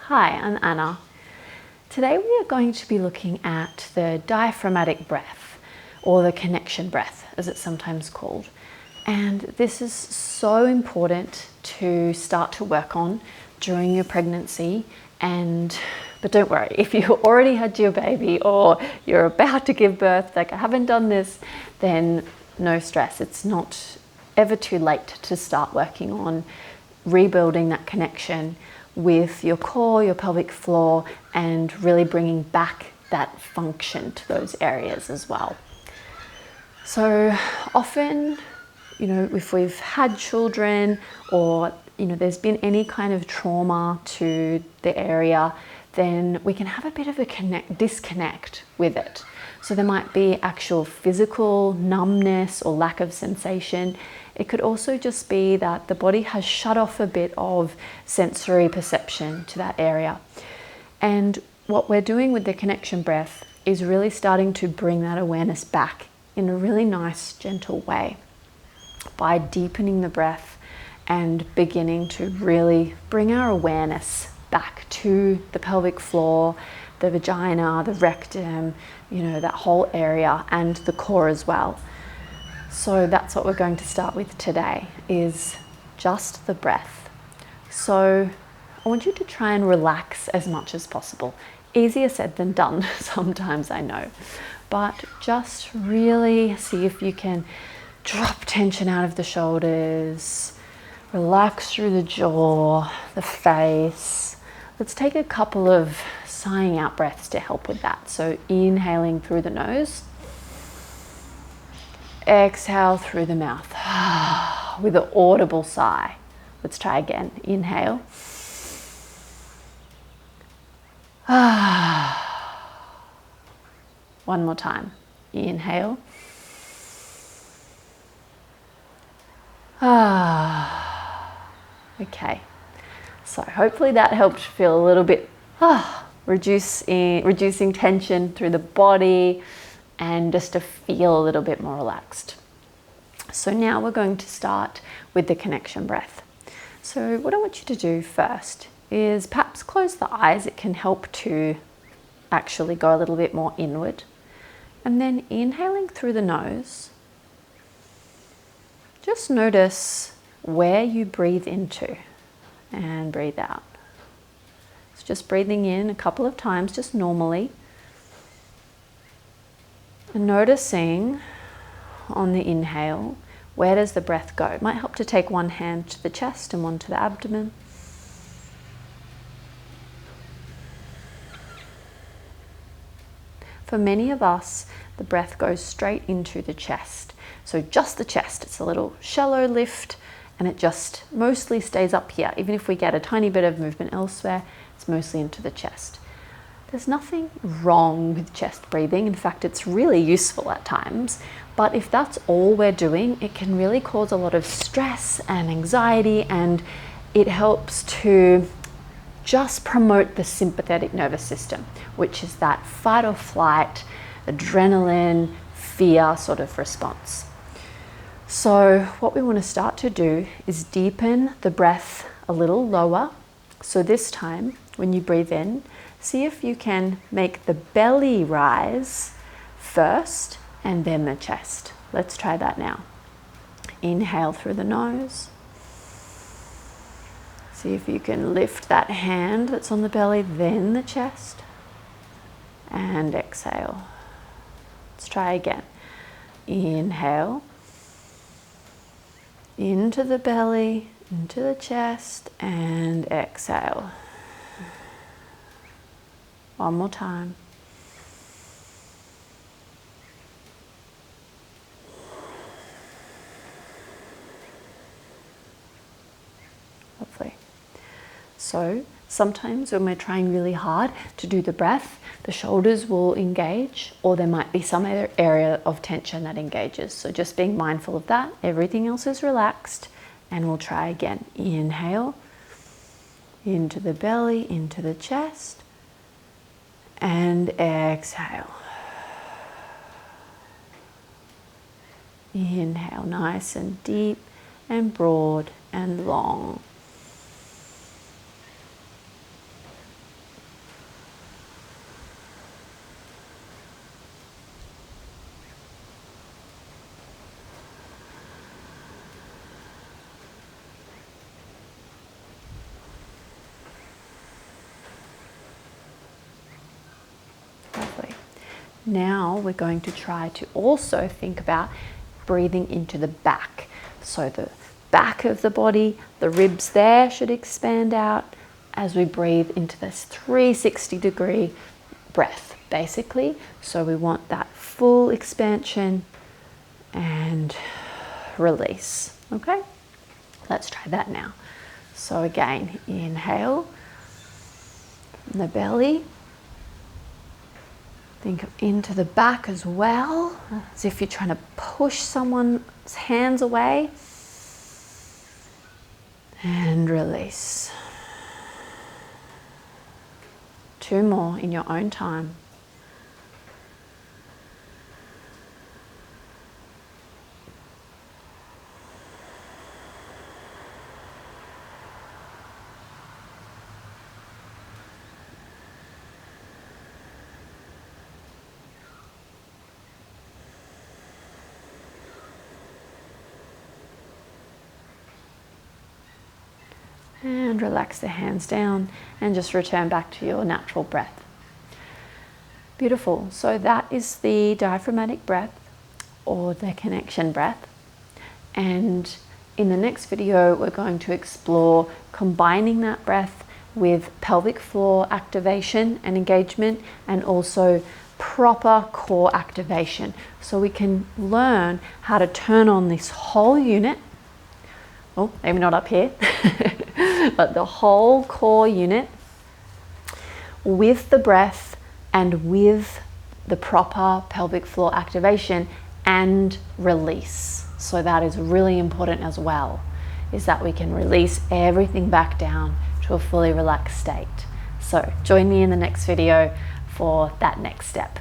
Hi, I'm Anna. Today we are going to be looking at the diaphragmatic breath, or the connection breath as it's sometimes called. And this is so important to start to work on during your pregnancy. But don't worry, if you already had your baby or you're about to give birth, like I haven't done this, then no stress. It's not ever too late to start working on rebuilding that connection with your core, your pelvic floor, and really bringing back that function to those areas as well. So often, if we've had children or, there's been any kind of trauma to the area, then we can have a bit of a disconnect with it. So there might be actual physical numbness or lack of sensation. It could also just be that the body has shut off a bit of sensory perception to that area. And what we're doing with the connection breath is really starting to bring that awareness back in a really nice, gentle way by deepening the breath and beginning to really bring our awareness back to the pelvic floor, the vagina, the rectum, that whole area, and the core as well. So that's what we're going to start with today, is just the breath. So I want you to try and relax as much as possible. Easier said than done sometimes, I know. But just really see if you can drop tension out of the shoulders, relax through the jaw, the face. Let's take a couple of sighing out breaths to help with that. So inhaling through the nose, exhale through the mouth with an audible sigh. Let's try again. Inhale. One more time. Inhale. Okay. So hopefully that helped feel a little bit reducing tension through the body and just to feel a little bit more relaxed. So now we're going to start with the connection breath. So what I want you to do first is perhaps close the eyes. It can help to actually go a little bit more inward. And then inhaling through the nose, just notice where you breathe into and breathe out. So just breathing in a couple of times, just normally. And noticing on the inhale, where does the breath go? It might help to take one hand to the chest and one to the abdomen. For many of us, the breath goes straight into the chest. So just the chest, it's a little shallow lift, and it just mostly stays up here. Even if we get a tiny bit of movement elsewhere, it's mostly into the chest. There's nothing wrong with chest breathing. In fact, it's really useful at times. But if that's all we're doing, it can really cause a lot of stress and anxiety, and it helps to just promote the sympathetic nervous system, which is that fight or flight, adrenaline, fear sort of response. So what we want to start to do is deepen the breath a little lower. So this time, when you breathe in, see if you can make the belly rise first and then the chest. Let's try that now. Inhale through the nose. See if you can lift that hand that's on the belly, then the chest. And exhale. Let's try again. Inhale. Into the belly, into the chest, and exhale. One more time. Lovely. So sometimes when we're trying really hard to do the breath, the shoulders will engage, or there might be some other area of tension that engages. So just being mindful of that. Everything else is relaxed, and we'll try again. Inhale into the belly, into the chest, and exhale. Inhale, nice and deep and broad and long. Now we're going to try to also think about breathing into the back. So the back of the body, the ribs there should expand out as we breathe into this 360-degree breath, basically. So we want that full expansion and release. Okay, let's try that now. So again, inhale from the belly. Think into the back as well, as if you're trying to push someone's hands away. And release. 2 more in your own time. And relax the hands down and just return back to your natural breath. Beautiful. So that is the diaphragmatic breath or the connection breath. And in the next video, we're going to explore combining that breath with pelvic floor activation and engagement, and also proper core activation. So we can learn how to turn on this whole unit. Oh, maybe not up here. But the whole core unit with the breath and with the proper pelvic floor activation and release. So that is really important as well, is that we can release everything back down to a fully relaxed state. So join me in the next video for that next step.